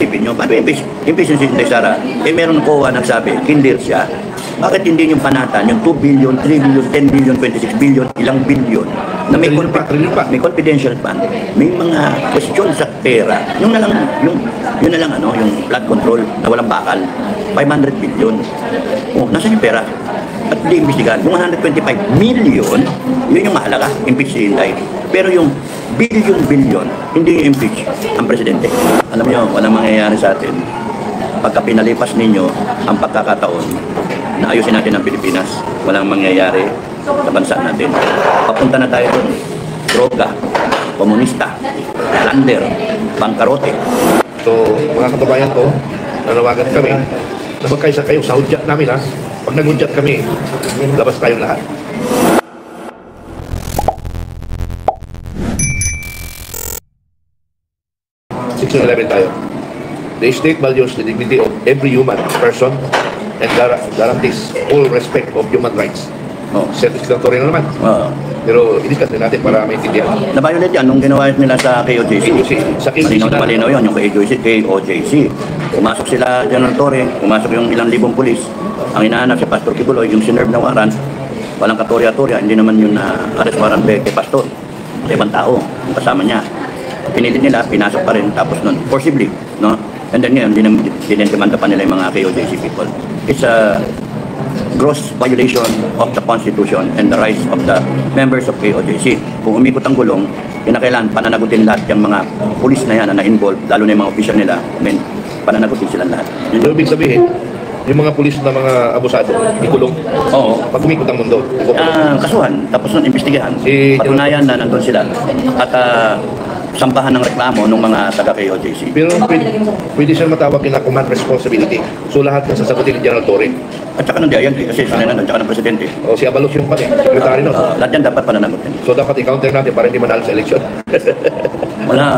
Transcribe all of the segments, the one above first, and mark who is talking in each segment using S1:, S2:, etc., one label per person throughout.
S1: isipin nyo, paano impeach si Inday Sara? Meron ko nagsabi, kindir siya. Bakit hindi yung panatan, yung 2 billion, 3 billion, 10 billion, 26 billion, ilang billion, na may confidential fund, may mga question sa pera, yung na lang, yung flood control na walang bakal, 500 billion. Oh, nasaan yung pera? At hindi imbestigahan. Yung 125 million, yun yung mahalaga, impeach si Inday. Pero yung billion, hindi yung impeach ang presidente. Alam niyo, walang mangyayari sa atin pagka pinalipas ninyo ang pagkakataon na ayusin natin ang Pilipinas. Walang mangyayari sa bansa natin. Papunta na tayo doon. Droga, komunista, lander, bangkarote.
S2: So, mga kababayan ko, nanawagan kami na magkaisa kayo sa hudyat namin, ha? Pag nag-hudyat kami, labas tayong lahat. Section 11 tayo. The state values the dignity of every human person and guarantees full respect of human rights.
S1: Oh.
S2: Self-explanatory na naman. Pero inikat na natin para maintindihan.
S1: Na-violate yan nung ginawa nila sa KOJC.
S2: Sa KOJC.
S1: Malinaw yun, yung KOJC. Pumasok sila, General Torre, pumasok yung ilang libong pulis. Ang inaanap si Pastor Kibuloy, yung sinerve na warrant, walang katorya-torya, hindi naman yun na arrest warrant kay Pastor. Sa ibang tao, yung kasama niya. Pinilit nila, pinasok pa rin, tapos nun, forcibly, no? And then ngayon, dinendemanda pa nila yung mga KOJC people. It's a gross violation of the Constitution and the rights of the members of KOJC. Kung umikot ang gulong, kinakailangan pananagutin lahat yung mga pulis na yan na na-involve, lalo na yung mga official nila, pananagutin sila lahat.
S2: Yung ibig sabihin, yung mga pulis na mga abusado, ikulong.
S1: Oo.
S2: Pag umikot ang mundo,
S1: kasuhan, tapos nun, imbestigahan. Patunayan na nandun sila. At sampahan ng reklamo ng mga taga-KOJC.
S2: Pero pwede siya matawag na command responsibility. So lahat ng sasagutin ni General Torre.
S1: At saka ng DILG kasi sila na, at saka ng Presidente.
S2: O si Abalos yung pati, sekretary nun.
S1: Lahat yan dapat pananagutin.
S2: So dapat i-counter natin para hindi manalo sa eleksyon.
S1: Wala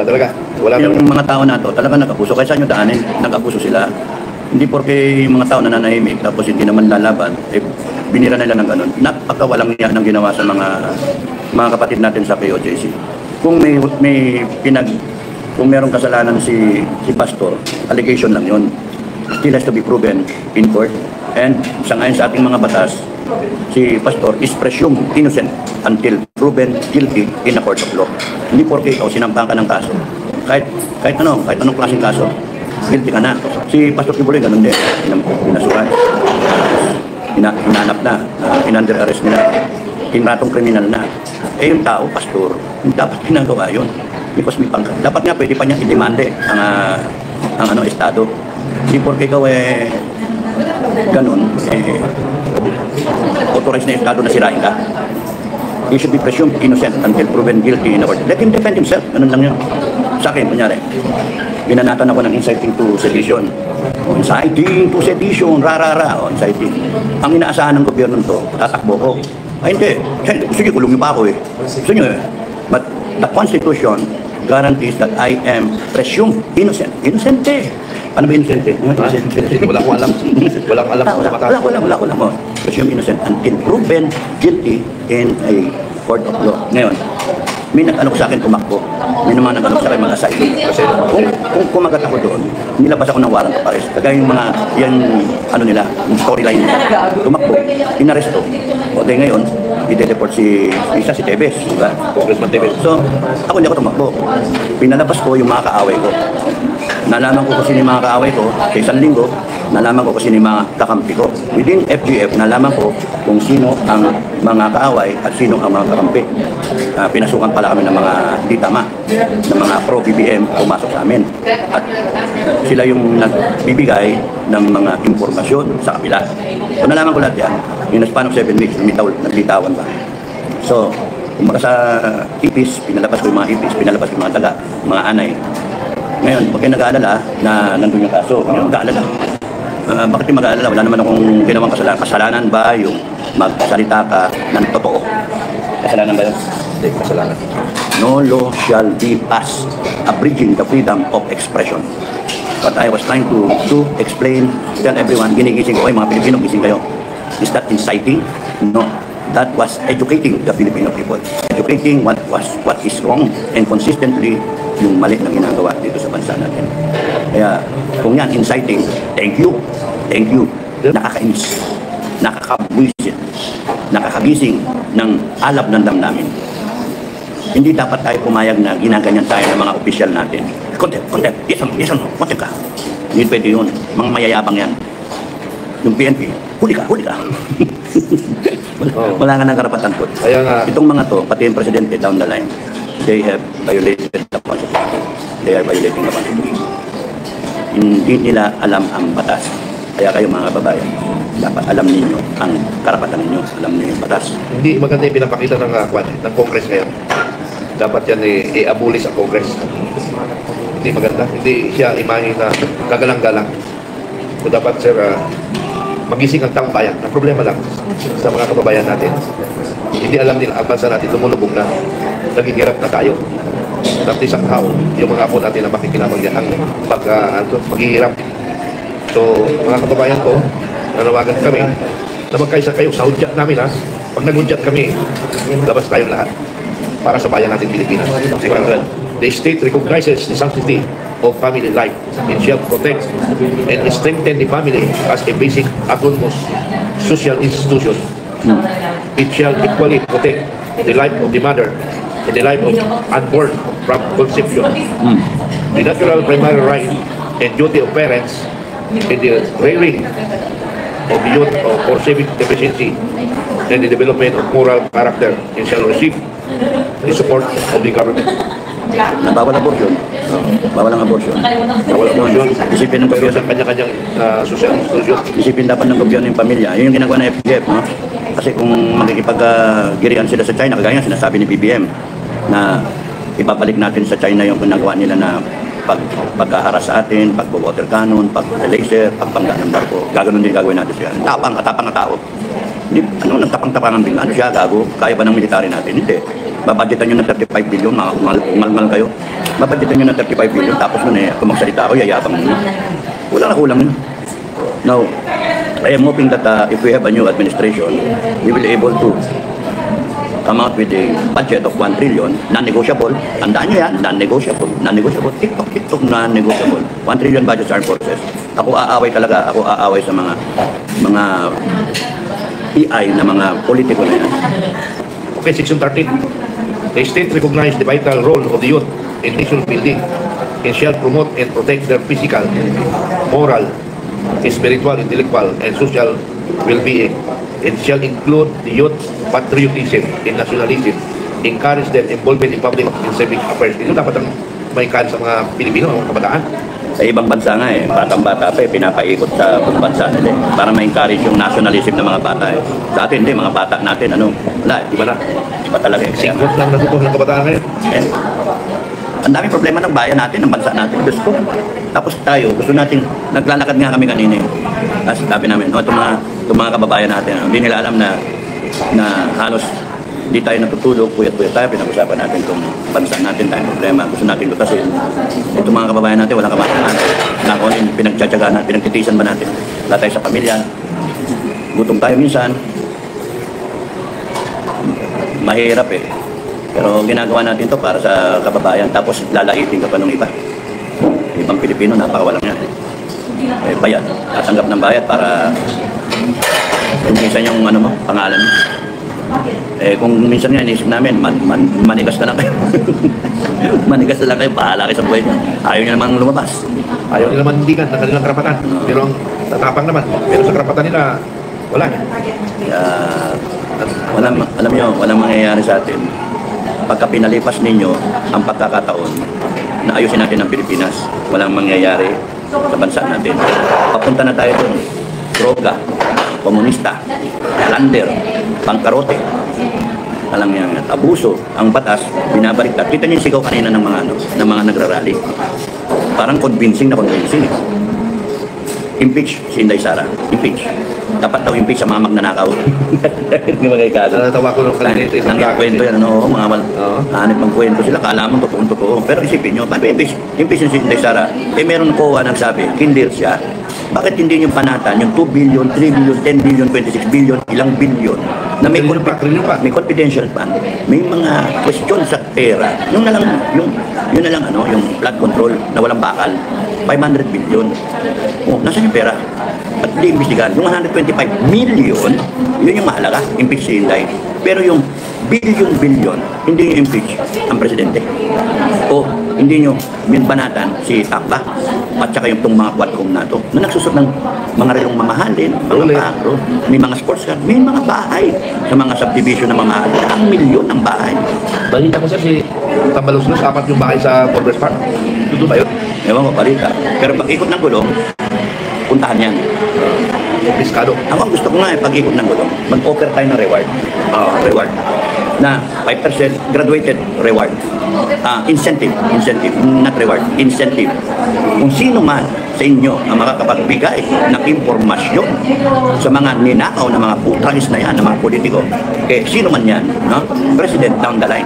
S2: talaga.
S1: Yung mga tao na to, talaga nag-abuso. Kaya saan nyo daanin, nag-abuso sila. Hindi porke yung mga tao nananahimik, tapos hindi naman lalaban, binira nila ng ganun. Napakawalang niya ng ginawa sa mga kapatid natin sa KOJC. Kung kung merong kasalanan si Pastor, allegation lang yun. Still has to be proven in court. And sa ngayon sa ating mga batas, si Pastor is presumed innocent until proven guilty in a court of law. Hindi porke ikaw sinampahan ka ng kaso. Kahit anong klaseng kaso, guilty ka na. Si Pastor Kibuloy, ganun din. Pinasukan. Hinanap na. In-under arrest nila. Tinratong kriminal na. Yung tao, pastor, yung dapat ginagawa yun. Because may pangkat. Dapat nga pwede pa niya i-demande ang estado. Hindi porke ikaw ganun, authorized na estado na sirain ka. He should be presumed innocent until proven guilty in a court. Let him defend himself. Ganun lang yun. Sa akin, kunyari, ginanatan ako ng inciting to sedition. Inciting to sedition, inciting. Ang inaasahan ng gobyerno to, tatakbo ko. Ay hindi, sige, kulungin pa ako Gusto nyo But the Constitution guarantees that I am presumed innocent. Innocente. Ano ba innocente?
S2: Wala ko alam. Walang alam.
S1: Wala. Presumed innocent until proven guilty in a court of law. Ngayon, may nag-alok sa akin tumakbo. May naman nag-alok sa akin mga asylum. Kasi kung kumagat ako doon, nilabas ako ng warrant of arrest. Kagaya yung mga, yung storyline nila. Tumakbo, inaresto. O de ngayon, i-deport si Tevez, diba? Congressman Tevez. So, ako hindi ako tumakbo. Pinalabas ko yung mga kaaway ko. Nalaman ko kung sino yung mga kaaway ko sa isang linggo, nalaman ko kung sino yung mga kakampi ko. Within FGF, nalaman ko kung sino ang mga kaaway at sino ang mga kakampi. Pinasukan pala kami ng mga di tama, ng mga pro-BBM pumasok sa amin. At sila yung nagbibigay ng mga impormasyon sa kapila. So nalaman ko lahat yan. In a span of 7 weeks, naglitawan ba. So, kumbaga sa ipis, pinalabas ko yung mga ipis, pinalabas ko yung mga taga, mga anay. Ngayon, huwag kayo nag-aalala na nandun yung kaso. Huwag kayo nag-aalala. Bakit yung mag-aalala? Wala naman akong ginawang kasalanan. Kasalanan ba yung magsalita ka ng totoo? Kasalanan ba yun? Hindi, kasalanan. No law shall be passed abridging the freedom of expression. What I was trying to explain, tell everyone, ginigising ko, ay mga Pilipino, gising kayo. Is that inciting? No. That was educating the Filipino people. Educating what is wrong and consistently yung mali na ginagawa dito sa bansa. bansa natin. Kaya kung yan, inciting, thank you, nakakainis, nakakabwisit, nakakagising ng alab ng damdamin. Hindi dapat tayo pumayag na ginaganyan tayo ng mga opisyal natin. Contempt, yes or no, contempt ka. Hindi pwede yun, mga mayayabang yan. Yung PNP, huli ka. Wala nga ng karapatan po.
S2: Kaya nga,
S1: Itong mga to, pati yung presidente down the line, they have violated the Constitution. They are violating the Constitution. Hindi nila alam ang batas. Kaya kayo mga babayan, dapat alam ninyo ang karapatan ninyo. Alam ninyo yung batas.
S2: hindi maganda yung pinapakita ng Congress ngayon. Dapat yan i-abolish ang Congress. Hindi maganda. Hindi siya imahe na kagalang-galang. So dapat, sir, magising ang taong bayan. Ang problema lang sa mga kababayan natin, hindi alam nila ang bansa natin lumulubog na, naghihirap na tayo. At isang tao, yung mga apo natin na makikinabang yan ang maghihirap. So, mga kababayan ko, nanawagan kami na magkaisa kayo sa hudyat namin, ha? Pag naghudyat kami, labas tayong lahat para sa bayan natin Pilipinas. The state recognizes the sanctity of family life. It shall protect and strengthen the family as a basic autonomous social institution. It shall equally protect the life of the mother and the life of unborn from conception. The natural primary right and duty of parents in the rearing of the youth for civic deficiency and the development of moral character and shall receive the support of the government.
S1: Na bawal abortion. Bawal ang abortion.
S2: Bawal abortion.
S1: Isipin ng
S2: Pero
S1: gobyerno.
S2: sa kanya-kanyang social institution.
S1: Isipin dapat ng gobyerno yung pamilya. Yun yung ginagawa ng FGF, no? Kasi kung makikipag-girian sila sa China, kagaya sinasabi ni BBM, na ibabalik natin sa China yung ginagawa nila na pagkaharas sa atin, pag-water cannon, pag-laser, pagpangga ng barko. Gaganon din gagawin natin siya. Tapang na tao. Hindi, ano, nagtapang-tapangan bigla. Ano siya, gago? Kaya ba ng military natin? Hindi. Babadgetan nyo ng 35 billion, umal kayo. Babadgetan nyo ng 35 billion, tapos nun kung magsalita ako, yayabang nyo. Kulang yun. Now, I am hoping that if we have a new administration, we will be able to come out with a budget of 1 trillion, non-negotiable. Tandaan nyo yan, non-negotiable. TikTok, non-negotiable. 1 trillion budget armed forces. Ako aaway talaga, sa mga PI na mga politiko na yan.
S2: Okay, Section 13. The state recognize the vital role of the youth in nation building and shall promote and protect their physical, moral, spiritual, intellectual, and social well-being. It shall include the youth patriotism and nationalism, encourage their involvement in public and civic affairs. Ito dapat ang may encourage sa mga Pilipino, mga kabataan.
S1: Sa ibang bansa nga batang-bata pa pinapaikot sa buong bansa nila para ma-encourage yung nationalism ng mga bata Sa atin, hindi, mga bata natin, wala, di ba na? Di ba talaga?
S2: Singkot lang natutunan ng kabataan ngayon.
S1: Ang daming problema ng bayan natin, ng bansa natin, Diyos ko. Tapos tayo, gusto natin, naglalakad nga kami kanina Tapos sabi namin, itong mga kababayan natin, hindi nila alam na halos hindi tayo natutulog, puyat-puyat tayo, pinag-usapan natin itong bansa natin, tayong problema, gusto natin lutasin. Itong mga kababayan natin, walang kamatahan. Nakunin, pinagtsatsagaan, pinagtitisan ba natin? Wala tayo sa pamilya, gutom tayo minsan. Mahirap Pero ginagawa natin to para sa kababayan, tapos lalaitin ka pa ng iba. Ibang Pilipino, napakawalang yan. Bayad, tatanggap ng bayad para tumisan yung pangalan mo. Kung minsan nga inisip namin, manigas na lang kayo. Manigas na lang kayo, bahala kayo sa buhay niyo. Ayaw niya namang lumabas.
S2: Ayaw nila mandigan ng kanilang karapatan. Pero ang tatapang naman. Pero sa karapatan nila, wala.
S1: Alam niyo, walang mangyayari sa atin. Pagka pinalipas ninyo ang pagkakataon na ayusin natin ang Pilipinas, walang mangyayari sa bansa natin. Papunta na tayo doon. Droga, komunista, lander, pangkarote, alam niya, abuso, ang batas, binabaliktad. Kita niyo yung sigaw kanina ng mga nagrarally. Parang convincing. Impeach si Inday Sara. Impeach. Dapat daw impeach sa mga magnanakaw. Hindi ba kayo kaso?
S2: Natawa ko nung kanina.
S1: Kwento yan, hanip ng kwento sila, kala mo totoo. Pero isipin nyo, paano impeach si Inday Sara? Meron ko nagsabi, kindir siya. Bakit hindi nyo panatan yung 2 billion, 3 billion, 10 billion, 26 billion, ilang billion na may confidential fund, may mga question sa pera, yung Yun na lang yung flood control na walang bakal. 500 billion. Oh, nasaan yung pera? At hindi imbestigahan. Yung 125 million, yun yung mahalaga. Impeach si Inday. Pero yung billion, hindi nyo impeach ang presidente. O hindi nyo minbanatan si Tapa at saka yung mga quadcom na to na nagsusot ng mga relong mamahalin, mga carro, may mga sports car, may mga bahay sa mga subdivision na mamahalin. Ang milyon ng bahay.
S2: Balita ko sir, si Tambaluslos, 4 yung bahay sa Congress Park. Totoo ba yun?
S1: Ewan ko, balita. Pero pag ikot ng gulong, puntahan yan.
S2: Biskado.
S1: Ako ang gusto ko nga pag-ikot ng gulong, mag-offer tayo ng reward. Reward. Na 5% graduated reward. Incentive, not reward, incentive. Kung sino man sa inyo ang makakapagbigay ng impormasyon sa mga ninakaw na mga putragis na yan, ng mga politiko, sino man yan, no? President down the line,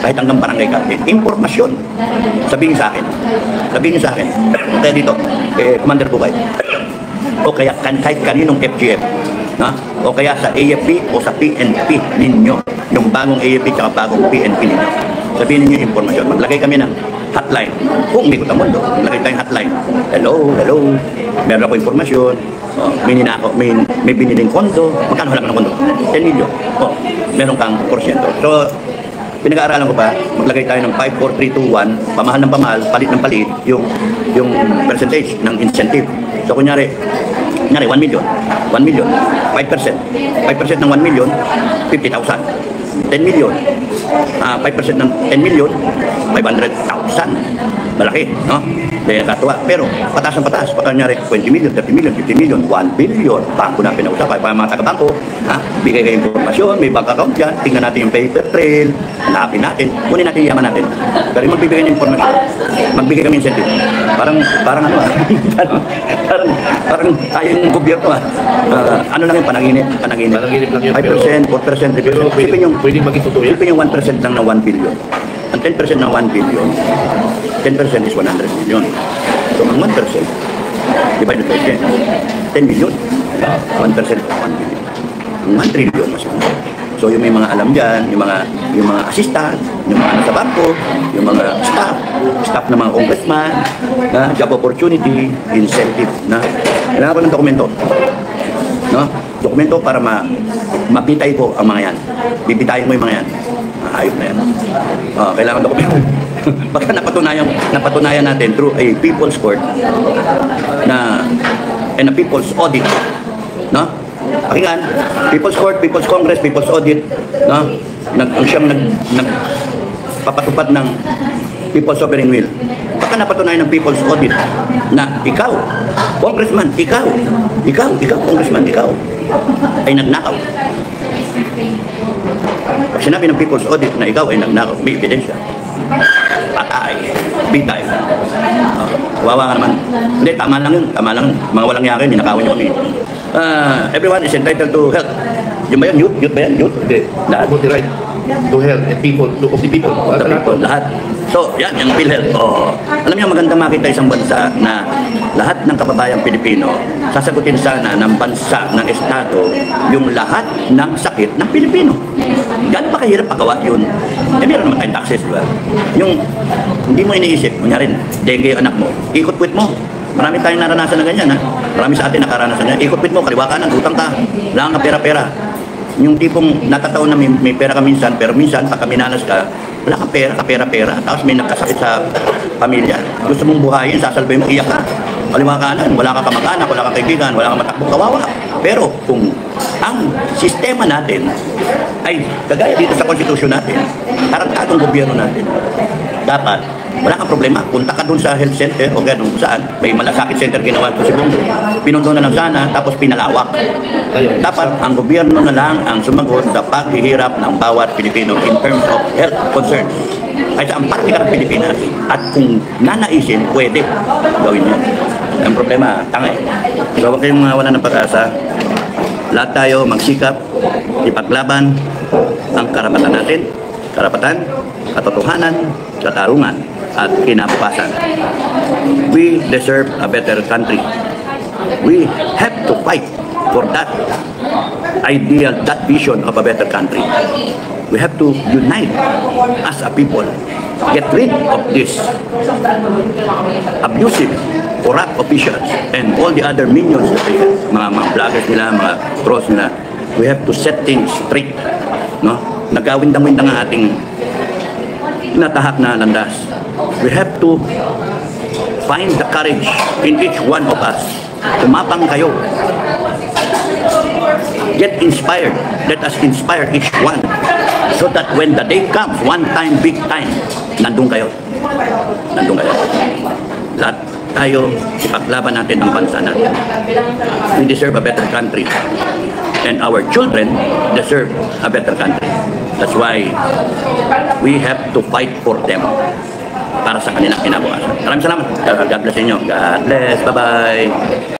S1: kahit hanggang barangay captain, impormasyon, sabihin sa akin, kaya dito, Commander Bukay, o kaya kahit kaninong FGF, na? O kaya sa AFP o sa PNP ninyo, yung bagong AFP at bagong PNP ninyo. Sabihin ninyo yung informasyon. Maglagay kami ng hotline. Kung may kutang mundo, maglagay tayong hotline. Hello, meron ako informasyon. May biniling kondo. Magkano halaga ng kondo? 10 million. Meron kang porsyento. So, pinag-aaralan ko pa, maglagay tayo ng 5, 4, 3, 2, 1, pamahal ng pamahal, palit ng palit, yung percentage ng incentive. So, kunyari, 1 million, 5%. 5% ng 1 million, 50,000. 10 million, 5% ng 10 million, 500,000. Malaki, no? Kaya katuwa. Pero, pataas ang pataas. Pagka nyari, 20 million, 30 million, 50 million, 1 billion. Bangko na pinag-usapan. Para mga taga-bangko, bigay kayo informasyon, may bank account yan, tingnan natin yung paper trail, hanapin natin, kunin natin yung yaman natin. Pero yung magbibigay ng informasyon, magbigay kami incentive. Parang ayaw ng gobyerno ano lang yung panaginip lang yun. 5%, 4%, 3%.
S2: Pero pwedeng maging totoo yan.
S1: Isipin yung 1% lang ng 1 billion. Ang 10% ng 1 billion, 10% is 100 million. So, ang 1%, divided by 10, 10 million. 1% of 1 billion. Ang 1 trillion, mas yun. So, yung may mga alam dyan, yung mga assistant, yung mga nasa bangko, yung mga staff ng mga congressman, job opportunity, incentive, kailangan ko ng dokumento. No? Dokumento para mapitay ko ang mga yan. Bibitayin mo yung mga yan. Ayop na yan. Kailangan dokumento. Baka napatunayan natin through a people's court and a people's audit. No? Pakinggan, People's Court, People's Congress, People's Audit, no? Siyang nagpapatupad ng People's Sovereign Will. Baka napatunayan ng People's Audit na ikaw, Congressman, ikaw, Congressman, ikaw, ay nagnakaw. Pag sinabi ng People's Audit na ikaw ay nagnakaw, may ebidensya. Patay, bitay. Wawa nga naman. Hindi, tama lang yun. Mga walang yakin, ninakawan nyo kami. Everyone is entitled to health. Yung ba yun? Youth ba yan? Hindi. Lahat.
S2: Right to health and people, of the people.
S1: Lahat. So, yan, yung PhilHealth. Alam niyo, maganda makita isang bansa na lahat ng kababayang Pilipino sasagutin sana ng bansa, ng estado, yung lahat ng sakit ng Pilipino. Gano'n pa kahirap pagawa yun? Meron naman tayong taxes, di ba? Yung hindi mo iniisip, kunyari, dengue yung anak mo, ikot-quit mo. Marami tayong naranasan na ganyan, Marami sa atin nakaranasan yan. Ikot-quit mo, kaliwa kanan, utang ka, wala kang pera-pera. Yung tipong natataon na may pera ka minsan, pero minsan, pag kaminalas ka, wala kang pera, tapos may nagkasakit sa pamilya. Gusto mong buhayin, sasalbay mo, iyak ka. Kaliwa kanan, wala kang kamag-anak, wala kang kaibigan, wala kang matakbong kawawa. Pero kung ang sistema natin ay kagaya dito sa konstitusyon natin, tarantadong gobyerno natin, dapat wala kang problema. Punta ka dun sa health center o gano'n saan, may malasakit center ginawa ito si Bongo. Pinundo na lang sana, tapos pinalawak. Dapat ang gobyerno na lang ang sumagot sa paghihirap ng bawat Pilipino in terms of health concerns. Ay sa ang praktika ng Pilipinas. At kung nanaisin, pwede gawin yan. Ang problema, tanga eh. So huwag kayong wala ng pag-asa. Lahat tayo magsikap, ipaglaban ang karapatan natin. Karapatan, katotohanan, katarungan, at kinabukasan. We deserve a better country. We have to fight for that. ideal, that vision of a better country. We have to unite as a people, get rid of this abusive, corrupt officials and all the other minions that they have, mga vloggers nila, mga trolls nila. We have to set things straight, no? Nagawindang-windang ang ating natahak na landas. We have to find the courage in each one of us. Tumapang kayo. Get inspired. Let us inspire each one so that when the day comes, one time, big time, nandun kayo. Nandun kayo. Lahat tayo, ipaglaban natin ang bansa natin. We deserve a better country. And our children deserve a better country. That's why we have to fight for them para sa kanilang kinabukasan. Maraming salamat. God bless inyo. God bless. Bye-bye.